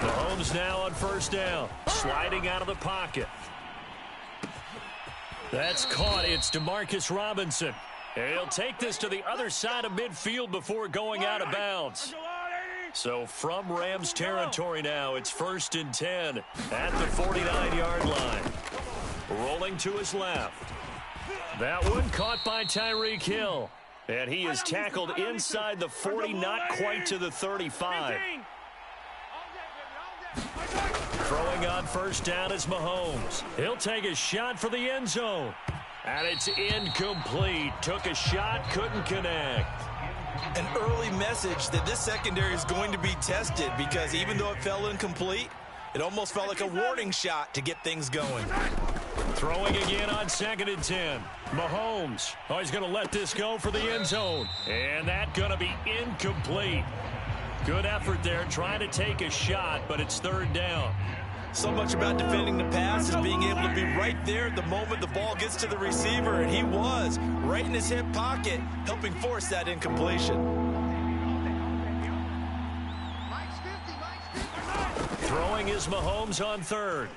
Mahomes now on first down, sliding out of the pocket. That's caught. It's DeMarcus Robinson. He'll take this to the other side of midfield before going out of bounds. So from Rams territory now, it's 1st and 10 at the 49-yard line. Rolling to his left. That one caught by Tyreek Hill. And he is tackled inside the 40, not quite to the 35. Throwing on first down is Mahomes. He'll take a shot for the end zone. And it's incomplete. Took a shot, couldn't connect. An early message that this secondary is going to be tested, because even though it fell incomplete, it almost felt like a warning shot to get things going. Throwing again on 2nd and 10. Mahomes. Oh, he's going to let this go for the end zone. And that's going to be incomplete. Good effort there, trying to take a shot, but it's 3rd down. So much about defending the pass is being able to be right there at the moment the ball gets to the receiver, and he was right in his hip pocket, helping force that incompletion. Throwing is Mahomes on 3rd.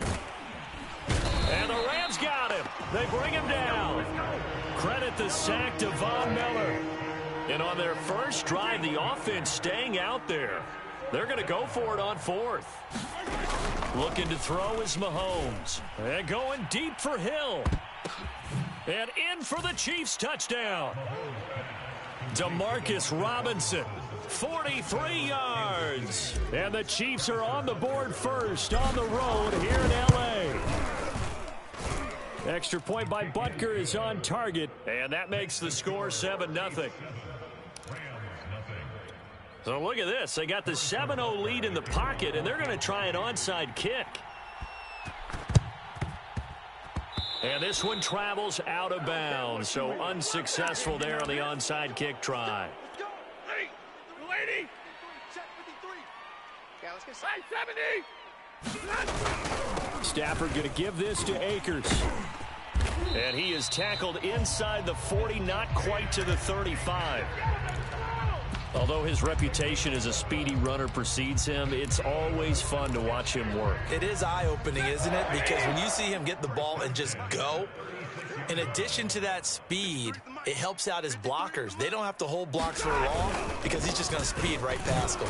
And the Rams got him. They bring him down. Credit the sack to Von Miller. And on their first drive, the offense staying out there. They're going to go for it on 4th. Looking to throw is Mahomes. And going deep for Hill. And in for the Chiefs touchdown. DeMarcus Robinson, 43 yards. And the Chiefs are on the board first on the road here in L.A. Extra point by Butker is on target. And that makes the score 7-0. So look at this. They got the 7-0 lead in the pocket, and they're going to try an onside kick. And this one travels out of bounds, so unsuccessful there on the onside kick try. Stafford going to give this to Akers. And he is tackled inside the 40, not quite to the 35. Although his reputation as a speedy runner precedes him, it's always fun to watch him work. It is eye-opening, isn't it? Because when you see him get the ball and just go, in addition to that speed, it helps out his blockers. They don't have to hold blocks for long because he's just going to speed right past them.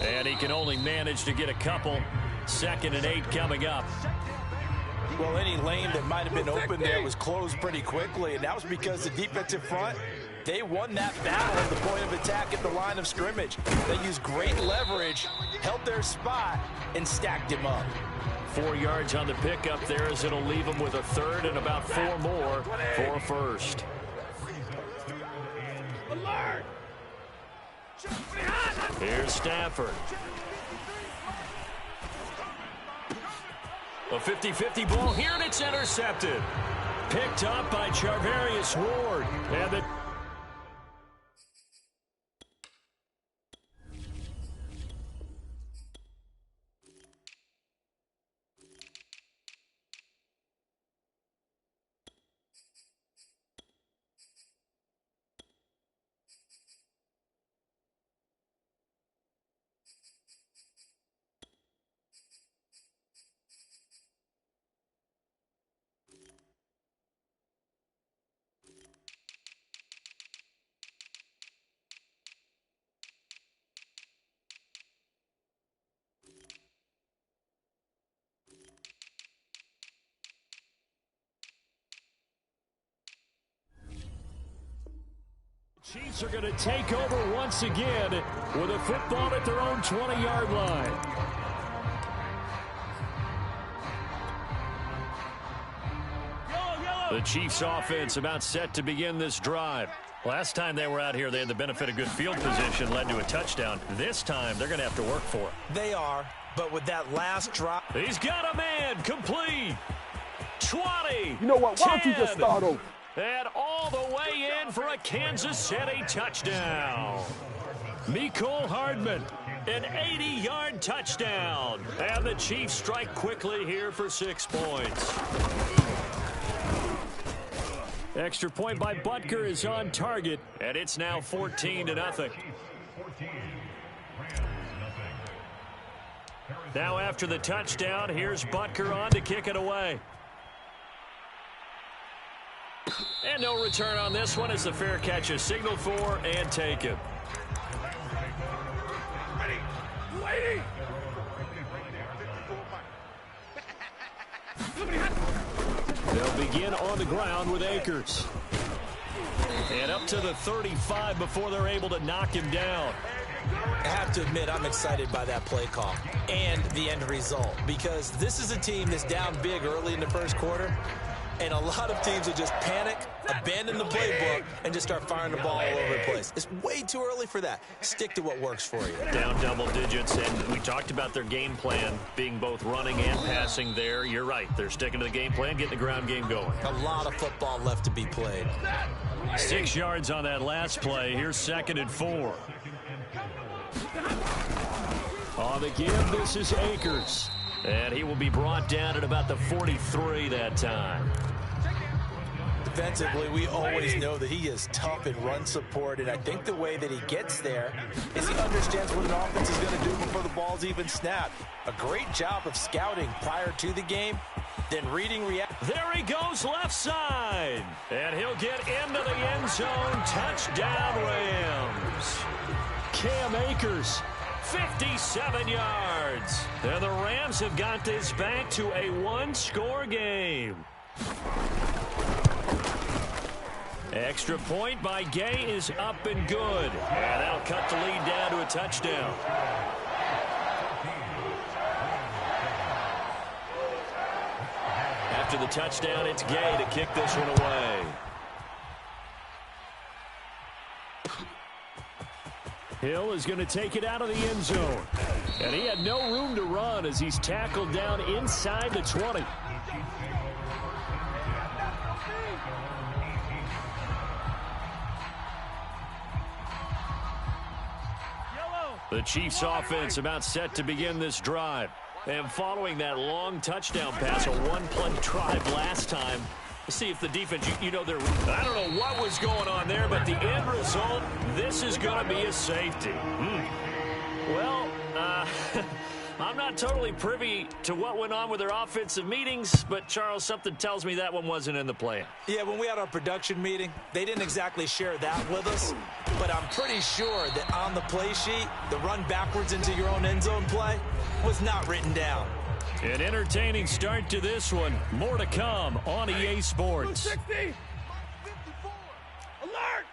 And he can only manage to get a couple. 2nd and 8 coming up. Well, any lane that might have been open there was closed pretty quickly, and that was because the defensive front, they won that battle at the point of attack at the line of scrimmage. They used great leverage, held their spot, and stacked him up. 4 yards on the pickup there, as it'll leave him with a 3rd and about 4 more for a 1st. Here's Stafford. A 50-50 ball here, and it's intercepted. Picked up by Charvarius Ward. And the Chiefs are going to take over once again with a football at their own 20-yard line. The Chiefs offense about set to begin this drive. Last time they were out here, they had the benefit of good field position, led to a touchdown. This time, they're going to have to work for it. They are, but with that last drop. He's got a man, complete. 20. You know what? Why 10, don't you just start over? And all the way in for a Kansas City touchdown. Mecole Hardman, an 80-yard touchdown. And the Chiefs strike quickly here for 6 points. Extra point by Butker is on target, and it's now 14-0. Now after the touchdown, here's Butker on to kick it away. And no return on this one as the fair catch is signaled for and taken. They'll begin on the ground with Akers. And up to the 35 before they're able to knock him down. I have to admit, I'm excited by that play call and the end result, because this is a team that's down big early in the first quarter, and a lot of teams will just panic, abandon the playbook, and just start firing the ball all over the place. It's way too early for that. Stick to what works for you. Down double digits, and we talked about their game plan being both running and passing there. You're right. They're sticking to the game plan, getting the ground game going. A lot of football left to be played. 6 yards on that last play. Here's 2nd and 4. On the give, this is Akers. And he will be brought down at about the 43 that time. Defensively, we always know that he is tough in run support, and I think the way that he gets there is he understands what an offense is going to do before the ball's even snapped. A great job of scouting prior to the game, then reading reaction. There he goes left side. And he'll get into the end zone. Touchdown, Rams. Cam Akers, 57 yards. And the Rams have got this back to a one-score game. Extra point by Gay is up and good. And that'll cut the lead down to a touchdown. After the touchdown, it's Gay to kick this one away. Hill is going to take it out of the end zone. And he had no room to run as he's tackled down inside the 20. The Chiefs offense about set to begin this drive. And following that long touchdown pass, a one-play drive last time, let's see if the defense, I don't know what was going on there, but the end result, this is going to be a safety. Well, I'm not totally privy to what went on with their offensive meetings, but, Charles, something tells me that one wasn't in the plan. Yeah, when we had our production meeting, they didn't exactly share that with us, but I'm pretty sure that on the play sheet, the run backwards into your own end zone play was not written down. An entertaining start to this one. More to come on EA Sports. 260. 54. Alert.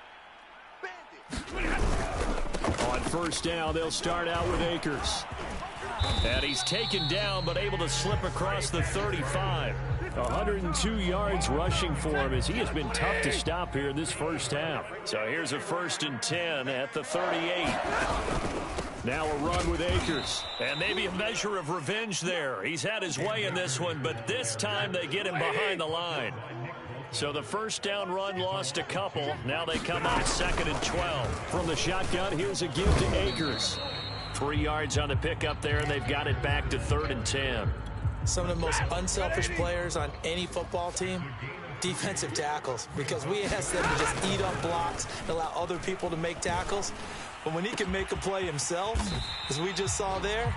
On first down, they'll start out with Akers. And he's taken down, but able to slip across the 35. 102 yards rushing for him as he has been tough to stop here in this first half. So here's a 1st and 10 at the 38. Now a run with Akers. And maybe a measure of revenge there. He's had his way in this one, but this time they get him behind the line. So the first down run lost a couple. Now they come out 2nd and 12. From the shotgun, here's a give to Akers. 3 yards on the pickup there, and they've got it back to 3rd and 10. Some of the most unselfish players on any football team, defensive tackles, because we ask them to just eat up blocks and allow other people to make tackles. But when he can make a play himself, as we just saw there,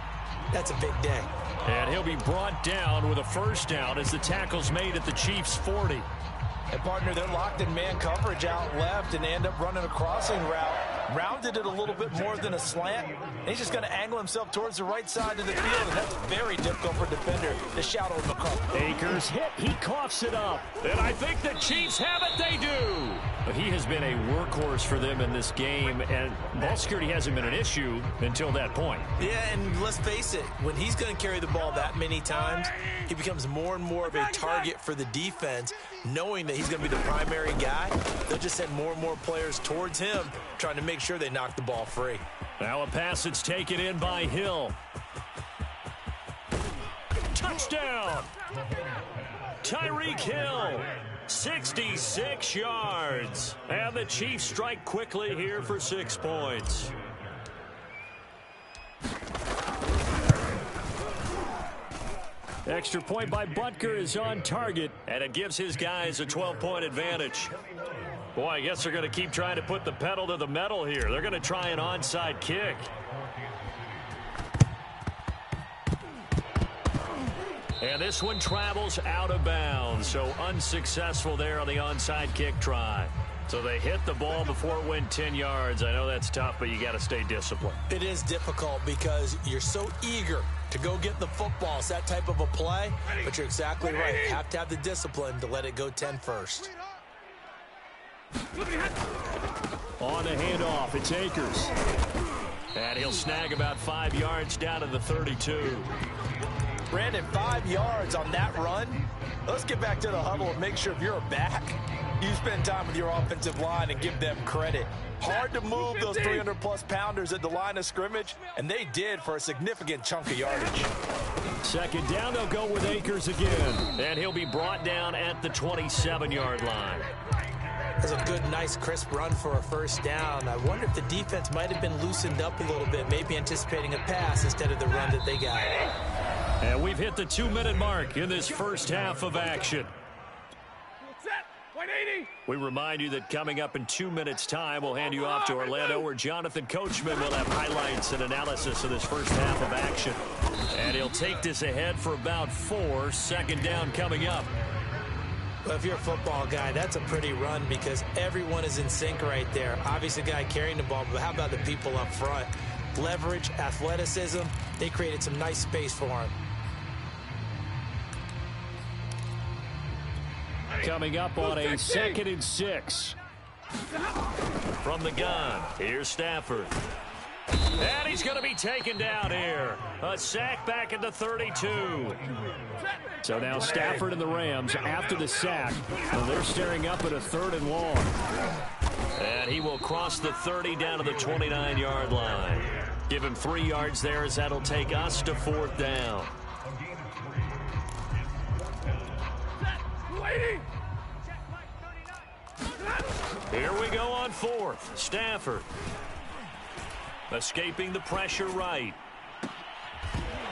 that's a big day. And he'll be brought down with a first down as the tackle's made at the Chiefs' 40. And, partner, they're locked in man coverage out left, and they end up running a crossing route. Rounded it a little bit more than a slant. And he's just going to angle himself towards the right side of the field, and that's very difficult for a defender to shout over McCarthy. Akers hit. He coughs it up. And I think the Chiefs have it. They do. But he has been a workhorse for them in this game, and ball security hasn't been an issue until that point. Yeah, and let's face it, when he's going to carry the ball that many times, he becomes more and more of a target for the defense, knowing that he's going to be the primary guy. They'll just send more and more players towards him, trying to make sure they knock the ball free. Now a pass that's taken in by Hill. Touchdown! Tyreek Hill, 66 yards. And the Chiefs strike quickly here for 6 points. Extra point by Butker is on target, and it gives his guys a 12-point advantage. Boy, I guess they're going to keep trying to put the pedal to the metal here. They're going to try an onside kick. And this one travels out of bounds, so unsuccessful there on the onside kick try. So they hit the ball before it went 10 yards. I know that's tough, but you got to stay disciplined. It is difficult because you're so eager to go get the football. It's that type of a play, but you're exactly right. You have to have the discipline to let it go 10 first. On the handoff, it's Akers. And he'll snag about 5 yards down to the 32. Brandon, 5 yards on that run. Let's get back to the huddle and make sure if you're a back, you spend time with your offensive line and give them credit. Hard to move those 300-plus pounders at the line of scrimmage, and they did for a significant chunk of yardage. Second down, they'll go with Akers again. And he'll be brought down at the 27-yard line. That's a good, nice, crisp run for a first down. I wonder if the defense might have been loosened up a little bit, maybe anticipating a pass instead of the run that they got. And we've hit the 2-minute mark in this first half of action. We remind you that coming up in 2 minutes' time, we'll hand you off to Orlando, where Jonathan Coachman will have highlights and analysis of this first half of action. And he'll take this ahead for about 4. Second down coming up. Well, if you're a football guy, that's a pretty run because everyone is in sync right there. Obviously, the guy carrying the ball, but how about the people up front? Leverage, athleticism, they created some nice space for him. Coming up on a 2nd and 6. From the gun, here's Stafford. And he's going to be taken down here. A sack back at the 32. So now Stafford and the Rams after the sack. And they're staring up at a 3rd and long. And he will cross the 30 down to the 29-yard line. Give him 3 yards there as that'll take us to 4th down. Here we go on 4th. Stafford. Escaping the pressure right.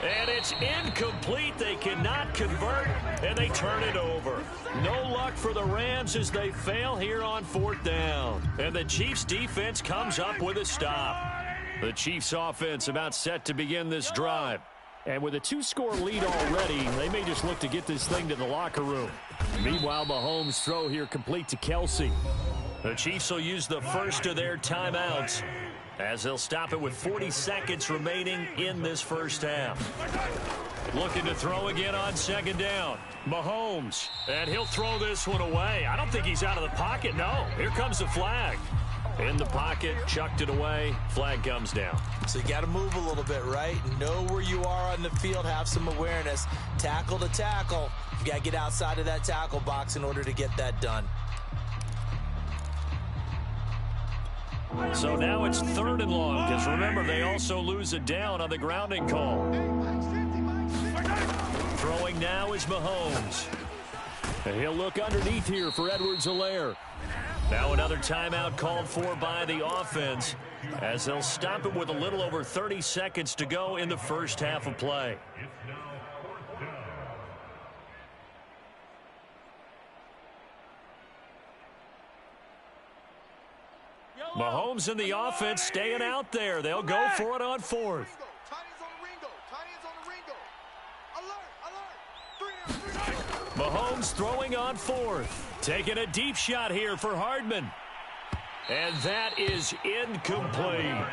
And it's incomplete. They cannot convert, and they turn it over. No luck for the Rams as they fail here on 4th down. And the Chiefs' defense comes up with a stop. The Chiefs' offense about set to begin this drive. And with a 2-score lead already, they may just look to get this thing to the locker room. Meanwhile, Mahomes' throw here complete to Kelsey. The Chiefs will use the first of their timeouts as they'll stop it with 40 seconds remaining in this first half. Looking to throw again on 2nd down. Mahomes, and he'll throw this one away. I don't think he's out of the pocket, no. Here comes the flag. In the pocket, chucked it away, flag comes down. So you got to move a little bit, right? Know where you are on the field, have some awareness. Tackle to tackle. You got to get outside of that tackle box in order to get that done. So now it's 3rd and long, because remember, they also lose a down on the grounding call. Throwing now is Mahomes. And he'll look underneath here for Edwards-Helaire. Now another timeout called for by the offense as they'll stop it with a little over 30 seconds to go in the first half of play. Mahomes and the offense staying out there. They'll go for it on 4th. Mahomes throwing on 4th. Taking a deep shot here for Hardman. And that is incomplete.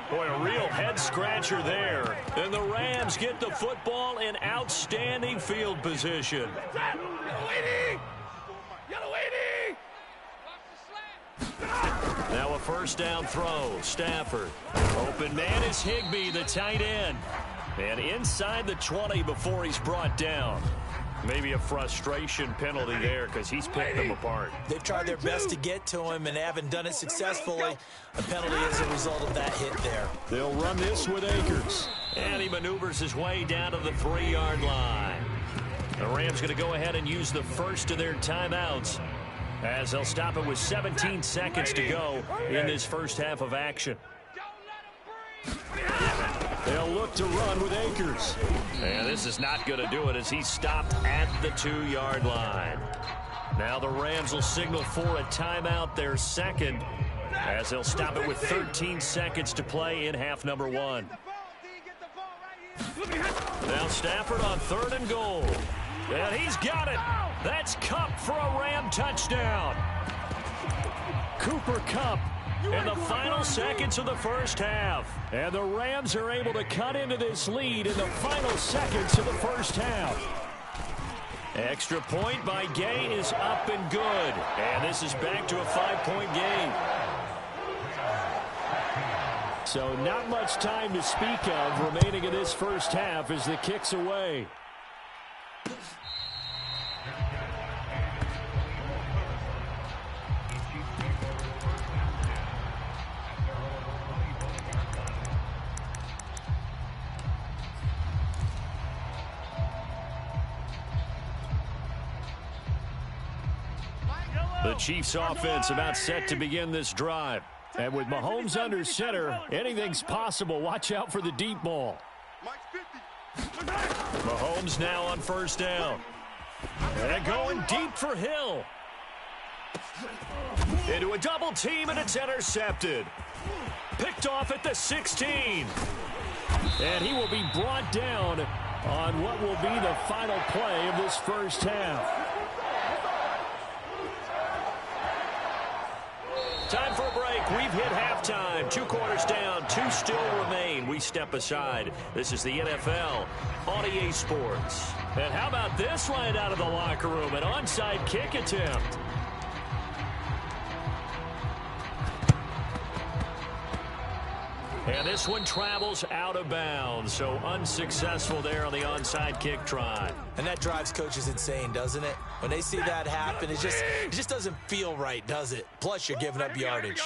Boy, a real head-scratcher there. And the Rams get the football in outstanding field position. Now a first down throw. Stafford. Open man is Higbee, the tight end. And inside the 20 before he's brought down. Maybe a frustration penalty there because he's picked them apart. They've tried their best to get to him and haven't done it successfully. A penalty as a result of that hit there. They'll run this with Akers. And he maneuvers his way down to the 3-yard line. The Rams going to go ahead and use the first of their timeouts as they'll stop it with 17 seconds to go in this first half of action. They'll look to run with Akers. And this is not going to do it as he's stopped at the 2-yard line. Now the Rams will signal for a timeout, their second, as they'll stop it with 13 seconds to play in half number 1. Now Stafford on 3rd and goal. And he's got it. That's Kupp for a Ram touchdown. Cooper Kupp in the final seconds of the first half. And the Rams are able to cut into this lead in the final seconds of the first half. Extra point by Gay is up and good. And this is back to a 5-point game. So not much time to speak of remaining in this first half as the kick's away. The Chiefs offense about set to begin this drive. And with Mahomes under center, anything's possible. Watch out for the deep ball. Mahomes now on 1st down. And going deep for Hill. Into a double team, and it's intercepted. Picked off at the 16. And he will be brought down on what will be the final play of this first half. Time for a break. We've hit halftime. 2 quarters down. 2 still remain. We step aside. This is the NFL on EA Sports. And how about this right out of the locker room? An onside kick attempt. And this one travels out of bounds, so unsuccessful there on the onside kick try. And that drives coaches insane, doesn't it? When they see that happen, it just doesn't feel right, does it? Plus, you're giving up yardage.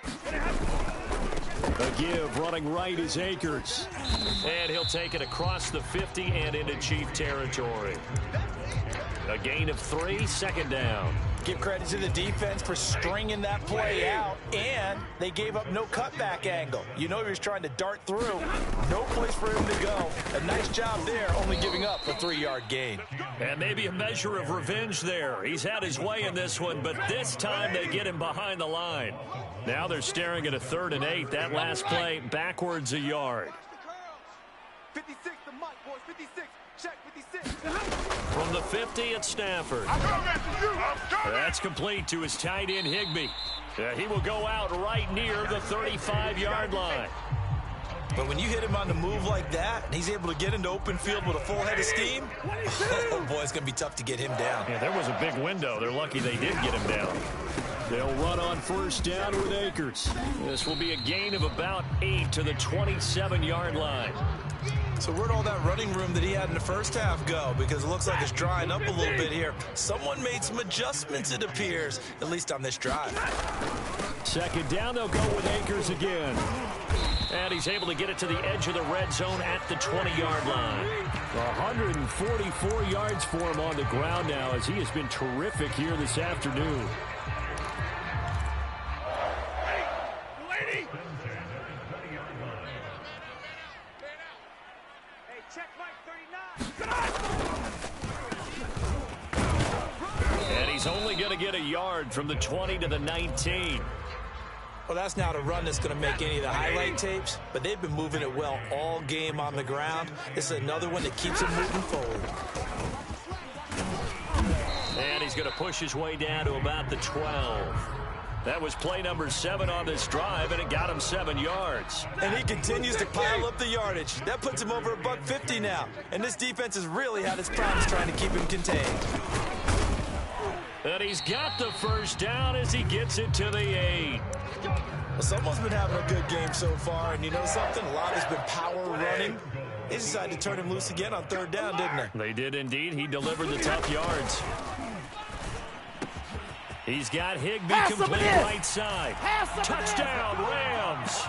A give running right is Akers. And he'll take it across the 50 and into Chief territory. A gain of 3, 2nd down. Give credit to the defense for stringing that play out, and they gave up no cutback angle. You know he was trying to dart through. No place for him to go. A nice job there, only giving up a 3-yard gain. And maybe a measure of revenge there. He's had his way in this one, but this time they get him behind the line. Now they're staring at a 3rd and 8. That last play backwards a yard. 56 to Mike, boys. 56. Check 56. From the 50, it's Stafford. That's complete to his tight end, Higbee. He will go out right near the 35-yard line. But when you hit him on the move like that, and he's able to get into open field with a full head of steam, oh boy, it's going to be tough to get him down. Yeah, there was a big window. They're lucky they did get him down. They'll run on 1st down with Akers. This will be a gain of about 8 to the 27-yard line. So where'd all that running room that he had in the first half go? Because it looks like it's drying up a little bit here. Someone made some adjustments, it appears, at least on this drive. 2nd down, they'll go with Akers again. And he's able to get it to the edge of the red zone at the 20-yard line. 144 yards for him on the ground now as he has been terrific here this afternoon. And he's only going to get a yard from the 20 to the 19. Well, that's not a run that's going to make any of the highlight tapes, but they've been moving it well all game on the ground. This is another one that keeps them moving forward. And he's going to push his way down to about the 12. That was play number 7 on this drive, and it got him 7 yards. And he continues to pile up the yardage. That puts him over $150 now. And this defense has really had its problems trying to keep him contained. And he's got the 1st down as he gets it to the 8. Well, someone's been having a good game so far, and you know something? A lot has been power running. They decided to turn him loose again on 3rd down, didn't they? They did indeed. He delivered the tough yards. He's got Higbee complete right side. Touchdown, Rams.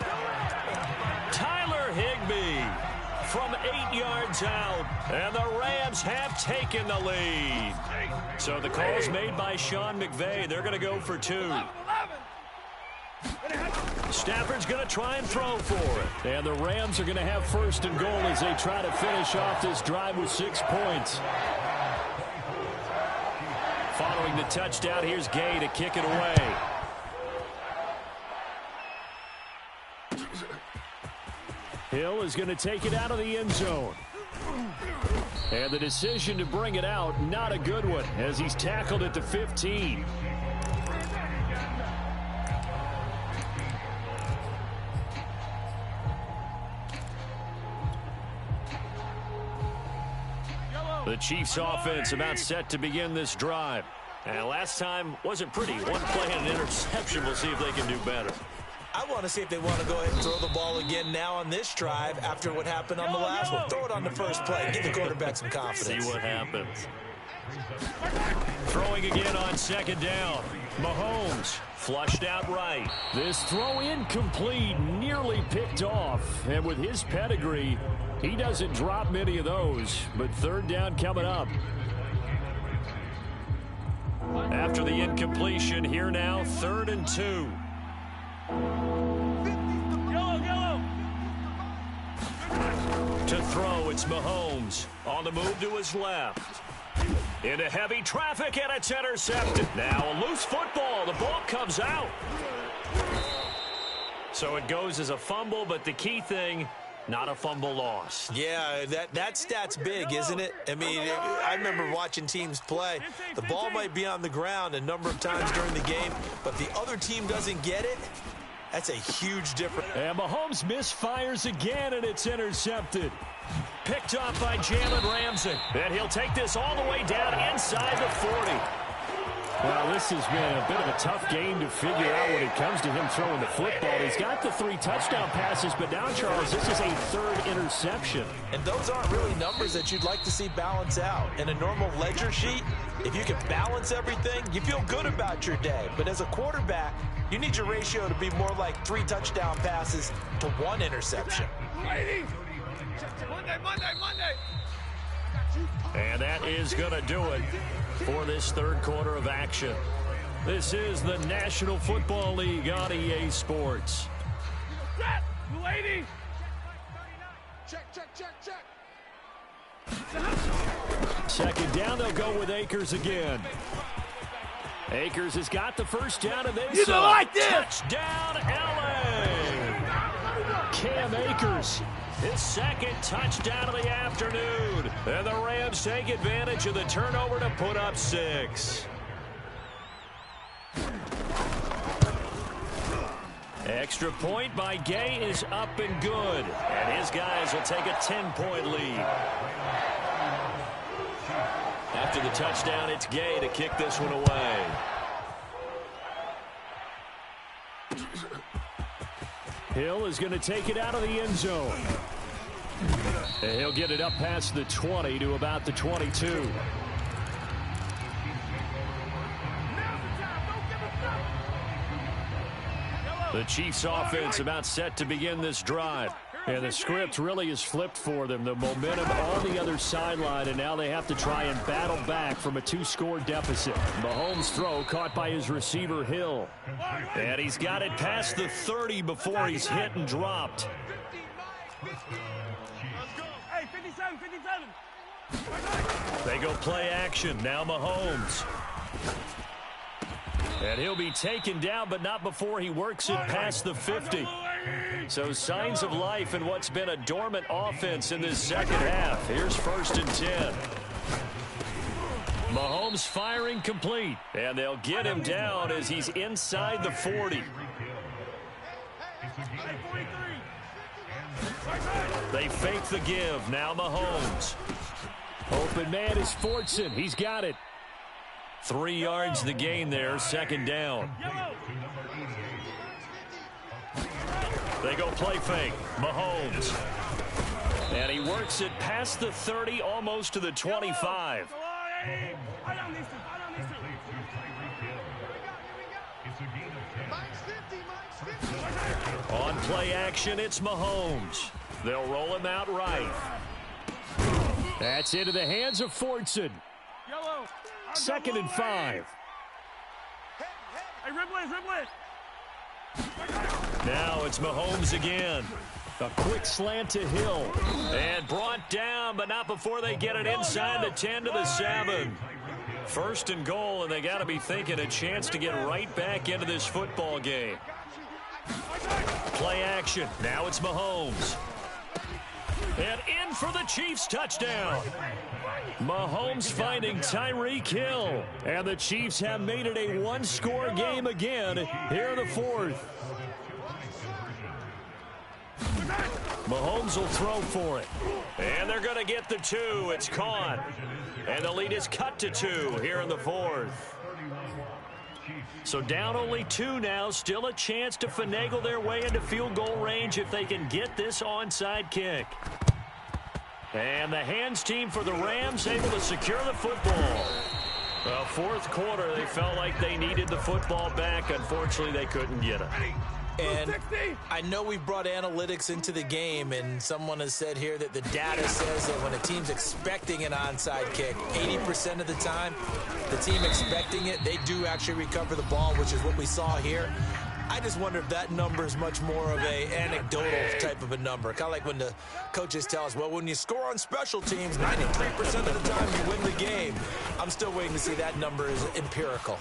Tyler Higbee from 8 yards out. And the Rams have taken the lead. So the call's made by Sean McVay. They're going to go for 2. Stafford's going to try and throw for it. And the Rams are going to have 1st and goal as they try to finish off this drive with 6 points. Following the touchdown, here's Gay to kick it away. Hill is going to take it out of the end zone. And the decision to bring it out, not a good one, as he's tackled at the 15. The Chiefs offense about set to begin this drive. And last time wasn't pretty. One play and an interception. We'll see if they can do better. I want to see if they want to go ahead and throw the ball again now on this drive after what happened on the last one. Throw it on the first play. Give the quarterback some confidence. See what happens. Throwing again on second down. Mahomes flushed out right. This throw incomplete, nearly picked off. And with his pedigree, he doesn't drop many of those. But third down coming up. After the incompletion, here now, 3rd and 2. To throw, it's Mahomes. On the move to his left. Into heavy traffic, and it's intercepted. Now a loose football. The ball comes out. So it goes as a fumble, but the key thing, not a fumble loss. Yeah, that stat's big, isn't it? I mean, I remember watching teams play. The ball might be on the ground a number of times during the game, but the other team doesn't get it. That's a huge difference. And Mahomes misfires again, and it's intercepted. Picked off by Jalen Ramsey. And he'll take this all the way down inside the 40. Well, this has been a bit of a tough game to figure out when it comes to him throwing the football. He's got the 3 touchdown passes, but now, Charles, this is a 3rd interception. And those aren't really numbers that you'd like to see balance out. In a normal ledger sheet, if you can balance everything, you feel good about your day. But as a quarterback, you need your ratio to be more like 3 touchdown passes to 1 interception. Monday. And that is going to do it for this 3rd quarter of action. This is the National Football League on EA Sports. Second down, they'll go with Akers again. Akers has got the first down of this. You don't like this! Touchdown, LA! Cam Akers, his 2nd touchdown of the afternoon. And the Rams take advantage of the turnover to put up 6. Extra point by Gay is up and good. And his guys will take a 10-point lead. After the touchdown, it's Gay to kick this one away. Hill is going to take it out of the end zone. And he'll get it up past the 20 to about the 22. The Chiefs offense about set to begin this drive. And the script really is flipped for them. The momentum on the other sideline, and now they have to try and battle back from a 2-score deficit. Mahomes' throw caught by his receiver, Hill. And he's got it past the 30 before he's hit and dropped. Hey, 57. They go play action. Now Mahomes. And he'll be taken down, but not before he works it past the 50. So signs of life in what's been a dormant offense in this second half. Here's 1st and 10. Mahomes firing complete. And they'll get him down as he's inside the 40. They fake the give. Now Mahomes. Open man is Fortson. He's got it. 3 yards the gain there, 2nd down. They go play fake. Mahomes. And he works it past the 30, almost to the 25. On play action, it's Mahomes. They'll roll him out right. That's into the hands of Fortson. 2nd and 5. Hey, Ribley. Now it's Mahomes again. A quick slant to Hill. And brought down, but not before they get it inside the 10 to the 7. 1st and goal, and they got to be thinking a chance to get right back into this football game. Play action. Now it's Mahomes. And in for the Chiefs touchdown. Mahomes finding Tyreek Hill. And the Chiefs have made it a one-score game again here in the fourth. Mahomes will throw for it. And they're going to get the 2. It's caught. And the lead is cut to 2 here in the fourth. So down only 2 now. Still a chance to finagle their way into field goal range if they can get this onside kick. And the hands team for the Rams able to secure the football. Well, fourth quarter, they felt like they needed the football back. Unfortunately, they couldn't get it. And I know we brought analytics into the game, and someone has said here that the data says that when a team's expecting an onside kick, 80% of the time, the team expecting it, they do actually recover the ball, which is what we saw here. I just wonder if that number is much more of a anecdotal type of a number. Kind of like when the coaches tell us, well, when you score on special teams, 93% of the time you win the game. I'm still waiting to see that number is empirical.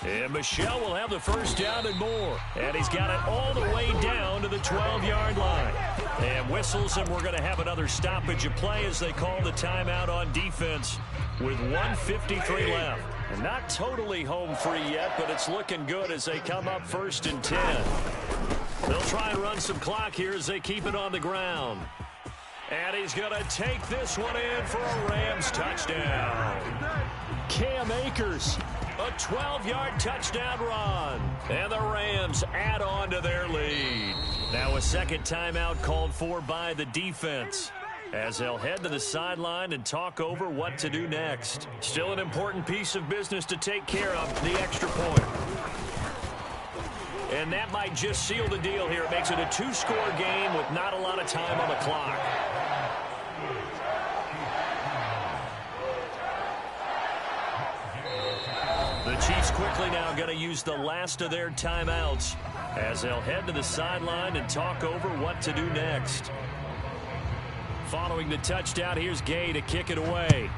And Michel will have the first down and more. And he's got it all the way down to the 12-yard line. And whistles, and we're going to have another stoppage of play as they call the timeout on defense with 1:53 left. And not totally home free yet, but it's looking good as they come up 1st and 10. They'll try and run some clock here as they keep it on the ground. And he's going to take this one in for a Rams touchdown. Cam Akers. A 12-yard touchdown run. And the Rams add on to their lead. Now a second timeout called for by the defense, as they'll head to the sideline and talk over what to do next. Still an important piece of business to take care of, the extra point. And that might just seal the deal here. It makes it a 2-score game with not a lot of time on the clock. The Chiefs quickly now going to use the last of their timeouts as they'll head to the sideline and talk over what to do next. Following the touchdown, here's Gay to kick it away.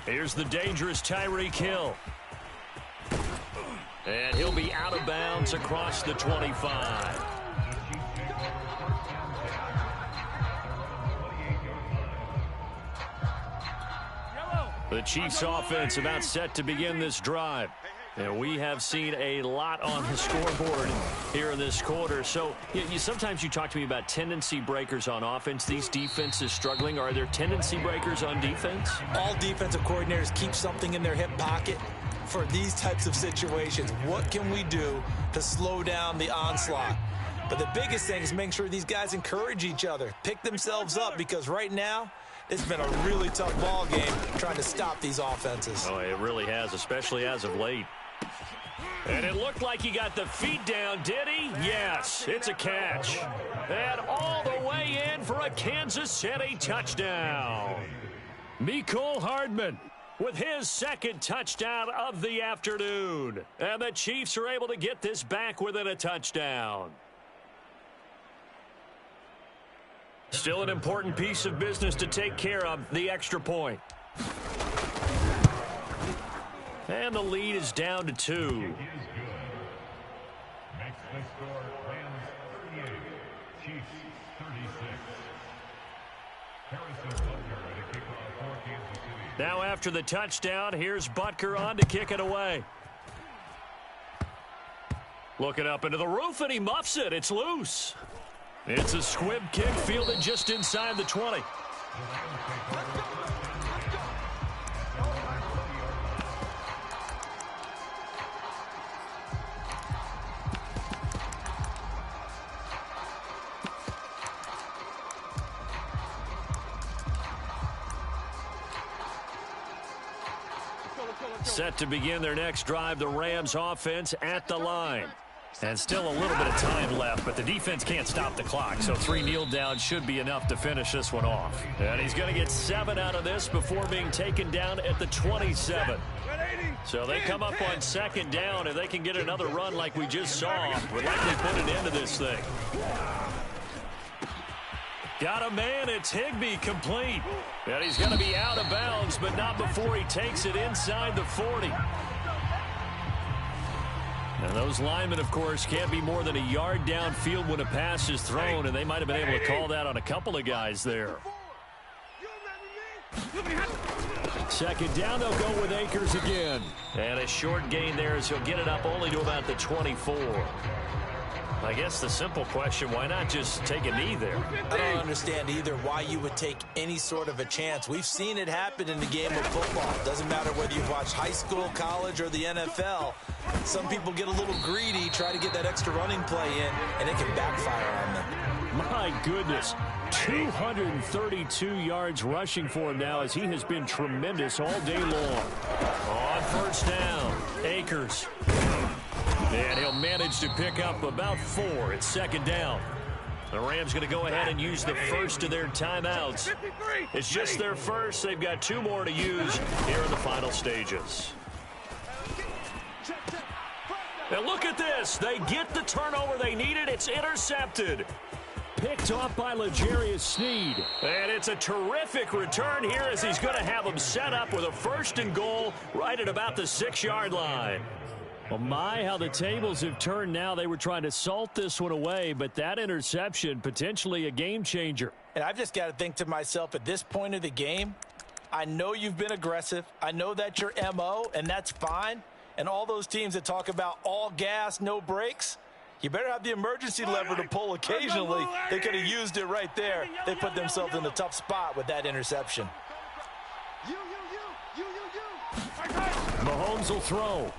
Here's the dangerous Tyreek Hill. And he'll be out of bounds across the 25. The Chiefs offense about set to begin this drive. And we have seen a lot on the scoreboard here in this quarter. So sometimes you talk to me about tendency breakers on offense. These defenses struggling. Are there tendency breakers on defense? All defensive coordinators keep something in their hip pocket for these types of situations. What can we do to slow down the onslaught? But the biggest thing is making sure these guys encourage each other, pick themselves up, because right now, it's been a really tough ball game trying to stop these offenses. Oh, it really has, especially as of late. And it looked like he got the feet down, did he? Yes, it's a catch. And all the way in for a Kansas City touchdown. Mecole Hardman with his second touchdown of the afternoon. And the Chiefs are able to get this back within a touchdown. Still an important piece of business to take care of, the extra point. And the lead is down to 2. Now after the touchdown, here's Butker on to kick it away. Looking up into the roof, and he muffs it. It's loose. It's a squib kick fielded just inside the 20. Set to begin their next drive, the Rams offense at the line. And still a little bit of time left, but the defense can't stop the clock, so 3 kneel downs should be enough to finish this one off. And he's going to get 7 out of this before being taken down at the 27. So they come up on second down. If they can get another run like we just saw, would likely put an end to this thing. Got a man, it's Higbee, complete. And he's going to be out of bounds, but not before he takes it inside the 40. And those linemen, of course, can't be more than a yard downfield when a pass is thrown, and they might have been able to call that on a couple of guys there. Second down, they'll go with Akers again. And a short gain there as he'll get it up only to about the 24. I guess the simple question, why not just take a knee there? I don't understand either why you would take any sort of a chance. We've seen it happen in the game of football. Doesn't matter whether you've watched high school, college, or the NFL. Some people get a little greedy, try to get that extra running play in, and it can backfire on them. My goodness, 232 yards rushing for him now as he has been tremendous all day long. On first down, Akers. And he'll manage to pick up about 4 at second down. The Rams going to go ahead and use the first of their timeouts. It's just their first. They've got 2 more to use here in the final stages. And look at this. They get the turnover they needed. It's intercepted. Picked off by L'Jarius Sneed. And it's a terrific return here as he's going to have them set up with a 1st and goal right at about the 6-yard line. Well, my, how the tables have turned now. They were trying to salt this one away, but that interception, potentially a game changer. And I've just got to think to myself, at this point of the game, I know you've been aggressive. I know that's your MO, and that's fine. And all those teams that talk about all gas, no brakes, you better have the emergency lever to pull occasionally. They could have used it right there. They put themselves in a tough spot with that interception. Mahomes will throw.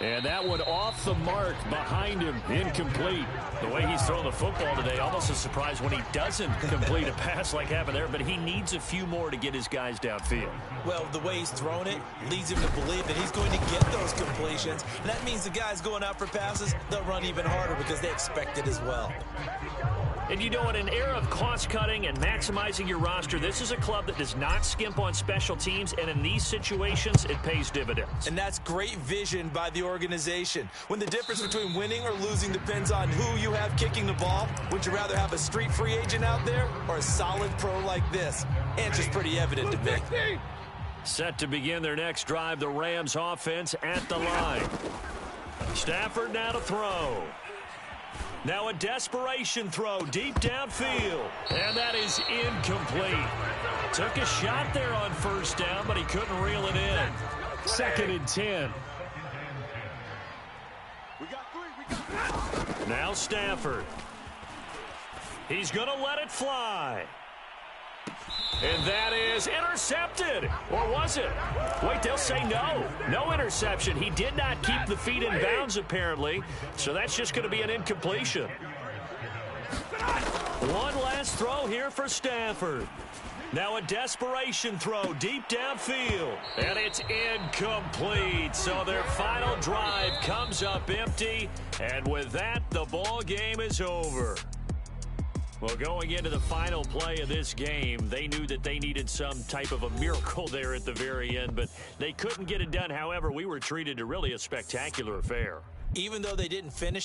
And that one off the mark behind him, incomplete. The way he's thrown the football today, almost a surprise when he doesn't complete a pass like happened there, but he needs a few more to get his guys downfield. Well, the way he's thrown it leads him to believe that he's going to get those completions. And that means the guys going out for passes, they'll run even harder because they expect it as well. And you know, in an era of cost-cutting and maximizing your roster, this is a club that does not skimp on special teams, and in these situations, it pays dividends. And that's great vision by the organization. When the difference between winning or losing depends on who you have kicking the ball, would you rather have a street free agent out there or a solid pro like this? Answer's pretty evident to me. Set to begin their next drive, the Rams offense at the line. Stafford now to throw. Now a desperation throw deep downfield. And that is incomplete. Took a shot there on first down, but he couldn't reel it in. 2nd and 10. Now Stafford. He's going to let it fly. And that is intercepted. Or was it? Wait, they'll say no. No interception. He did not keep the feet in bounds, apparently. So that's just going to be an incompletion. One last throw here for Stafford. Now a desperation throw deep downfield. And it's incomplete. So their final drive comes up empty. And with that, the ball game is over. Well, going into the final play of this game, they knew that they needed some type of a miracle there at the very end, but they couldn't get it done. However, we were treated to really a spectacular affair. Even though they didn't finish